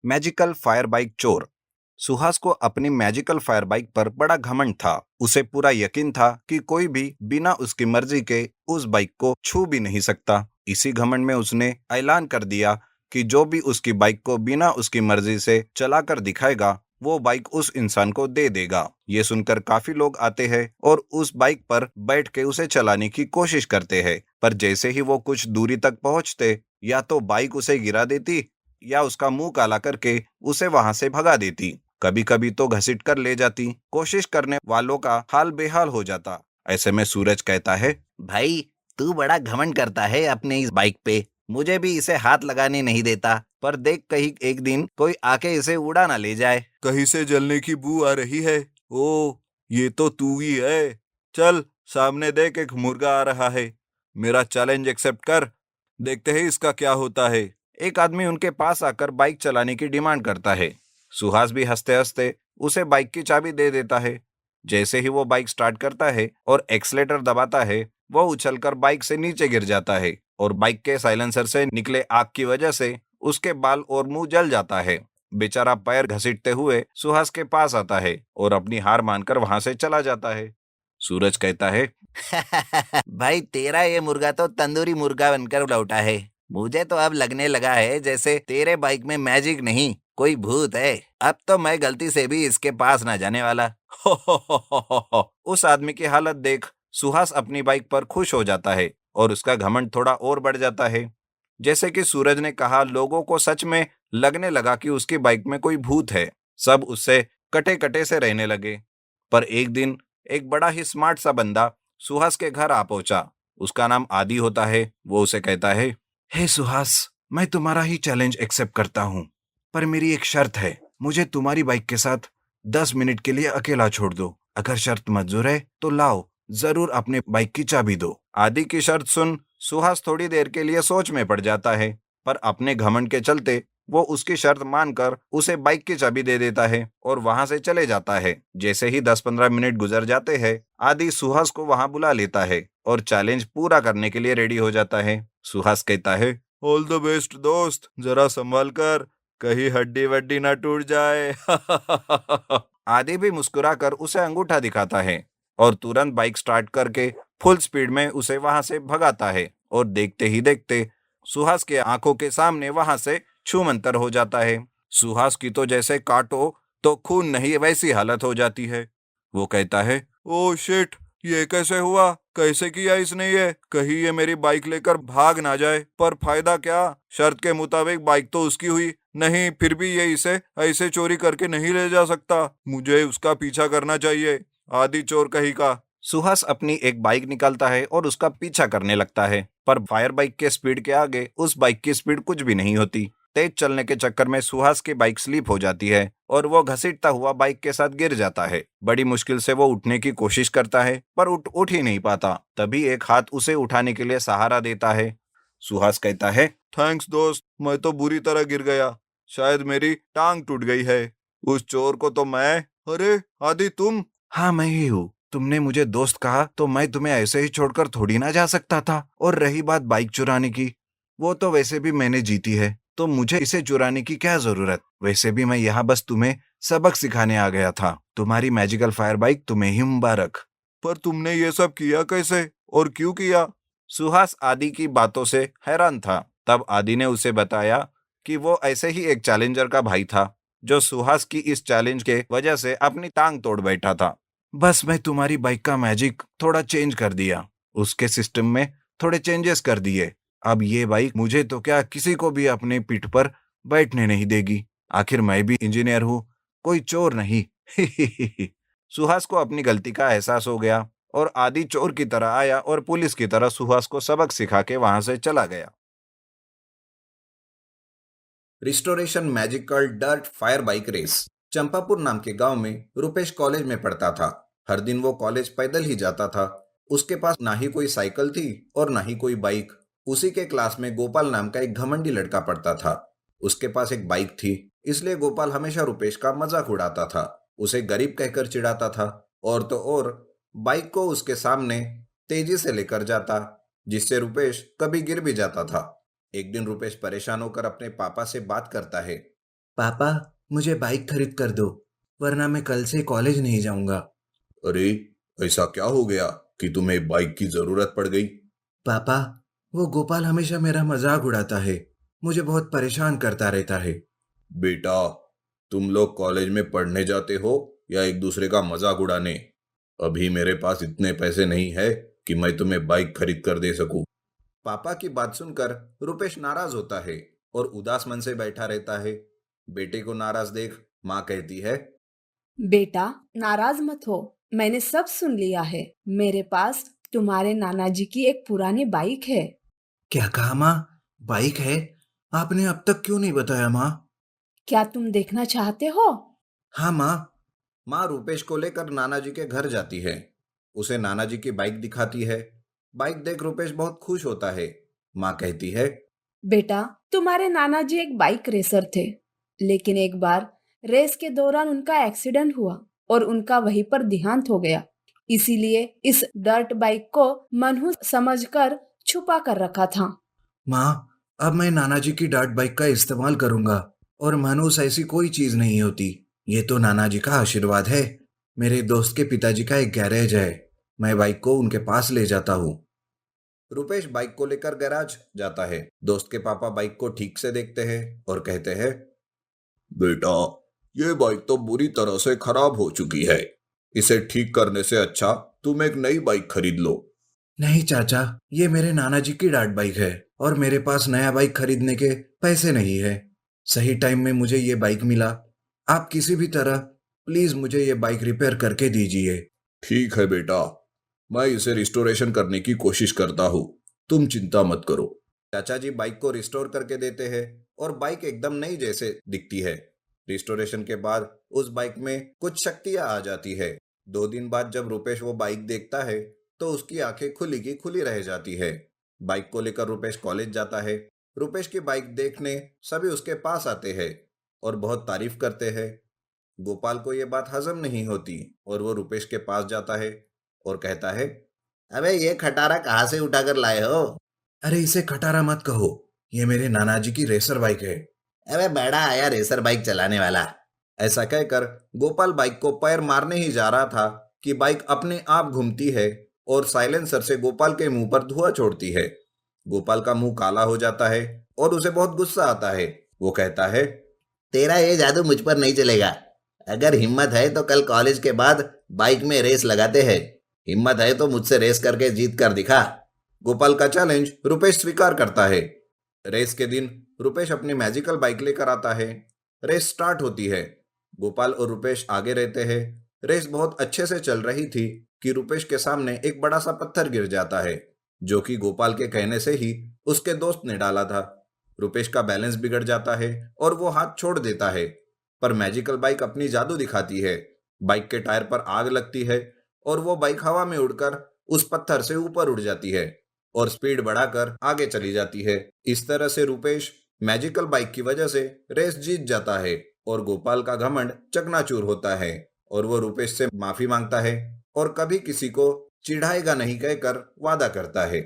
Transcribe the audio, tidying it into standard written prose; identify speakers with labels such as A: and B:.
A: Magical fire bike चोर। सुहास को अपनी मैजिकल फायर बाइक पर बड़ा घमंड था। उसे पूरा यकीन था कि कोई भी बिना उसकी मर्जी के उस बाइक को छू भी नहीं सकता। इसी घमंड में उसने ऐलान कर दिया कि जो भी उसकी बाइक को बिना उसकी मर्जी से चलाकर दिखाएगा वो बाइक उस इंसान को दे देगा। ये सुनकर काफी लोग आते हैं और उस बाइक पर बैठ के उसे चलाने की कोशिश करते हैं, पर जैसे ही वो कुछ दूरी तक पहुंचते या तो बाइक उसे गिरा देती या उसका मुंह काला करके उसे वहां से भगा देती। कभी कभी तो घसीट कर ले जाती। कोशिश करने वालों का हाल बेहाल हो जाता। ऐसे में सूरज कहता है, भाई तू बड़ा घमंड करता है अपने इस बाइक पे। मुझे भी इसे हाथ लगाने नहीं देता, पर देख कहीं एक दिन कोई आके इसे उड़ा ना ले जाए।
B: कहीं से जलने की बू आ रही है। ओ, ये तो तू ही है। चल सामने देख, एक मुर्गा आ रहा है। मेरा चैलेंज एक्सेप्ट कर, देखते हैं इसका क्या होता है।
A: एक आदमी उनके पास आकर बाइक चलाने की डिमांड करता है। सुहास भी हंसते हंसते उसे बाइक की चाबी दे देता है। जैसे ही वो बाइक स्टार्ट करता है और एक्सीलेटर दबाता है, वो उछलकर बाइक से नीचे गिर जाता है और बाइक के साइलेंसर से निकले आग की वजह से उसके बाल और मुंह जल जाता है। बेचारा पैर घसीटते हुए सुहास के पास आता है और अपनी हार मानकर वहां से चला जाता है। सूरज कहता है, भाई तेरा ये मुर्गा तो तंदूरी मुर्गा बनकर लौटा है। मुझे तो अब लगने लगा है जैसे तेरे बाइक में मैजिक नहीं कोई भूत है। अब तो मैं गलती से भी इसके पास ना जाने वाला। उस आदमी की हालत देख सुहास अपनी बाइक पर खुश हो जाता है और उसका घमंड थोड़ा और बढ़ जाता है। जैसे कि सूरज ने कहा, लोगों को सच में लगने लगा कि उसकी बाइक में कोई भूत है। सब उससे कटे कटे से रहने लगे। पर एक दिन एक बड़ा ही स्मार्ट सा बंदा सुहास के घर आ पहुंचा। उसका नाम आदि होता है। वो उसे कहता है, हे सुहास, मैं तुम्हारा ही चैलेंज एक्सेप्ट करता हूँ, पर मेरी एक शर्त है। मुझे तुम्हारी बाइक के साथ 10 मिनट के लिए अकेला छोड़ दो। अगर शर्त मंजूर है तो लाओ, जरूर अपने बाइक की चाबी दो। आदि की शर्त सुन सुहास थोड़ी देर के लिए सोच में पड़ जाता है, पर अपने घमंड के चलते वो उसकी शर्त मानकर उसे बाइक की चाबी दे देता है और वहां से चले जाता है। जैसे ही 10-15 मिनट गुजर जाते हैं, आदि सुहास को वहां बुला लेता है और चैलेंज पूरा करने के लिए रेडी हो जाता है। सुहास कहता है,
B: ऑल द बेस्ट दोस्त, जरा संभाल कर, कहीं हड्डी वड्डी ना टूट जाए।
A: आदि भी मुस्कुराकर उसे अंगूठा दिखाता है और तुरंत बाइक स्टार्ट करके फुल स्पीड में उसे वहां से भगाता है और देखते ही देखते सुहास के आंखों के सामने वहां से छूमंतर हो जाता है। सुहास की तो जैसे काटो तो खून नहीं वैसी हालत हो जाती है। वो कहता है,
B: ओ शिट, ये कैसे हुआ? कैसे किया इसने ये? कहीं ये मेरी बाइक लेकर भाग ना जाए। पर फायदा क्या? शर्त के मुताबिक बाइक तो उसकी हुई। नहीं, फिर भी ये इसे ऐसे चोरी करके नहीं ले जा सकता। मुझे उसका पीछा करना चाहिए। आदि चोर कहीं का।
A: सुहास अपनी एक बाइक निकालता है और उसका पीछा करने लगता है, पर फायर बाइक के स्पीड के आगे उस बाइक की स्पीड कुछ भी नहीं होती। तेज चलने के चक्कर में सुहास की बाइक स्लिप हो जाती है और वो घसीटता हुआ बाइक के साथ गिर जाता है। बड़ी मुश्किल से वो उठने की कोशिश करता है, पर उठ ही नहीं पाता। तभी एक हाथ उसे उठाने के लिए सहारा देता है। सुहास कहता है,
B: थैंक्स दोस्त, मैं तो बुरी तरह गिर गया। शायद मेरी टांग टूट गई है। उस चोर को तो मैं। अरे आदि, तुम?
A: हाँ मैं ही हूँ। तुमने मुझे दोस्त कहा तो मैं तुम्हें ऐसे ही छोड़कर थोड़ी ना जा सकता था। और रही बात बाइक चुराने की, वो तो वैसे भी मैंने जीती है, तो मुझे इसे चुराने की क्या जरूरत। वैसे भी मैं यहाँ बस तुम्हें सबक सिखाने आ गया था। तुम्हारी मैजिकल फायर बाइक तुम्हें ही मुबारक।
B: पर तुमने ये सब किया कैसे और क्यों किया?
A: सुहास आदि की बातों से हैरान था। तब आदि ने उसे बताया कि वो ऐसे ही एक चैलेंजर का भाई था जो सुहास की इस चैलेंज के वजह से अपनी टांग तोड़ बैठा था। बस मैं तुम्हारी बाइक का मैजिक थोड़ा चेंज कर दिया, उसके सिस्टम में थोड़े चेंजेस कर दिए। अब ये बाइक मुझे तो क्या किसी को भी अपने पीठ पर बैठने नहीं देगी। आखिर मैं भी इंजीनियर हूँ, कोई चोर नहीं। सुहास को अपनी गलती का एहसास हो गया और आदि चोर की तरह आया और पुलिस की तरह सुहास को सबक सिखा के वहां से चला गया। Restoration magical dirt fire bike race. Champapur नाम के गांव में रुपेश कॉलेज में पढ़ता था। हर दिन वो कॉलेज पैदल ही जाता था। उसके पास ना ही कोई साइकिल थी और ना ही कोई बाइक। उसी के क्लास में गोपाल नाम का एक घमंडी लड़का पढ़ता था। उसके पास एक बाइक थी, इसलिए गोपाल हमेशा रुपेश का मजाक उड़ाता था, उसे गरीब कहकर चिढ़ाता था और तो और बाइक को उसके सामने तेजी से लेकर जाता, जिससे रुपेश कभी गिर भी जाता था। एक दिन रुपेश परेशान होकर अपने पापा से बात करता है।
C: पापा, मुझे बाइक खरीद कर दो, वरना मैं कल से कॉलेज नहीं जाऊंगा।
B: अरे, ऐसा क्या हो गया कि तुम्हें बाइक की जरूरत पड़ गई?
C: पापा, वो गोपाल हमेशा मेरा मजाक उड़ाता है, मुझे बहुत परेशान करता रहता है।
B: बेटा, तुम लोग कॉलेज में पढ़ने जाते हो या एक दूसरे का मजाक उड़ाने? अभी मेरे पास इतने पैसे नहीं है कि मैं तुम्हें बाइक खरीद कर दे सकूं।
A: पापा की बात सुनकर रुपेश नाराज होता है और उदास मन से बैठा रहता है। बेटे को नाराज देख माँ कहती है,
D: बेटा, नाराज मत हो। मैंने सब सुन लिया है। मेरे पास तुम्हारे नाना जी की एक पुरानी बाइक है।
C: क्या कहा माँ? बाइक है? आपने अब तक क्यों नहीं बताया माँ?
D: क्या तुम देखना चाहते हो?
C: हाँ माँ।
A: माँ रुपेश को लेकर नाना जी के घर जाती है। उसे नाना जी की बाइक दिखाती है। बाइक देख रुपेश बहुत खुश होता है। माँ कहती है,
D: बेटा, तुम्हारे नाना जी एक बाइक रेसर थे, लेकिन एक बार रेस के दौरान उनका एक्सीडेंट हुआ और उनका वहीं पर देहांत हो गया। इसीलिए इस डर्ट बाइक को मनहूस समझकर छुपा कर रखा था।
C: माँ, अब मैं नाना जी की डार्ट बाइक का इस्तेमाल करूंगा और मानुस ऐसी कोई चीज नहीं होती। ये तो नाना जी का आशीर्वाद है। मेरे दोस्त के पिताजी का एक गैरेज है, मैं बाइक को उनके पास ले जाता हूँ।
A: रुपेश बाइक को लेकर गैराज जाता है। दोस्त के पापा बाइक को ठीक से देखते हैं और कहते हैं,
B: बेटा, ये बाइक तो बुरी तरह से खराब हो चुकी है। इसे ठीक करने से अच्छा तुम एक नई बाइक खरीद लो।
C: नहीं चाचा, ये मेरे नाना जी की डार्ट बाइक है और मेरे पास नया बाइक खरीदने के पैसे नहीं है। सही टाइम में मुझे ये बाइक मिला। आप किसी भी तरह प्लीज मुझे ये बाइक रिपेयर करके दीजिए।
B: ठीक है बेटा, मैं इसे रिस्टोरेशन करने की कोशिश करता हूँ। तुम चिंता मत करो।
A: चाचा जी बाइक को रिस्टोर करके देते हैं और बाइक एकदम नई जैसे दिखती है। रिस्टोरेशन के बाद उस बाइक में कुछ शक्तियां आ जाती है। 2 दिन बाद जब रुपेश वो बाइक देखता है तो उसकी आंखें खुली की खुली रह जाती है। बाइक को लेकर रुपेश कॉलेज जाता है। रुपेश की बाइक देखने सभी उसके पास आते हैं और बहुत तारीफ करते हैं। गोपाल को ये बात हजम नहीं होती और वो रुपेश के पास जाता है और कहता है, अबे ये खटारा कहाँ से उठाकर लाए हो?
C: अरे इसे खटारा मत कहो, ये मेरे नाना जी की रेसर बाइक है।
A: अबे बड़ा आया रेसर बाइक चलाने वाला। ऐसा कहकर गोपाल बाइक को पैर मारने ही जा रहा था कि बाइक अपने आप घूमती है और साइलेंसर से गोपाल के मुंह पर धुआं छोड़ती है। गोपाल का मुंह काला हो जाता है और उसे बहुत गुस्सा आता है। वो कहता है, तेरा ये जादू मुझ पर नहीं चलेगा। अगर हिम्मत है तो कल कॉलेज के बाद बाइक में रेस लगाते हैं। हिम्मत है तो मुझसे रेस करके जीत कर दिखा। गोपाल का चैलेंज रुपेश स्वीकार करता है। रेस के दिन रुपेश अपनी मैजिकल बाइक लेकर आता है। रेस स्टार्ट होती है। गोपाल और रुपेश आगे रहते हैं। रेस बहुत अच्छे से चल रही थी कि रुपेश के सामने एक बड़ा सा पत्थर गिर जाता है, जो कि गोपाल के कहने से ही उसके दोस्त ने डाला था। रुपेश का बैलेंस बिगड़ जाता है और वो हाथ छोड़ देता है, पर मैजिकल बाइक अपनी जादू दिखाती है। बाइक के टायर पर आग लगती है और वो बाइक हवा में उड़कर उस पत्थर से ऊपर उड़ जाती है और स्पीड बढ़ाकर आगे चली जाती है। इस तरह से रुपेश मैजिकल बाइक की वजह से रेस जीत जाता है और गोपाल का घमंड चकनाचूर होता है और वो रुपेश से माफी मांगता है और कभी किसी को चिढ़ाएगा नहीं कहकर वादा करता है।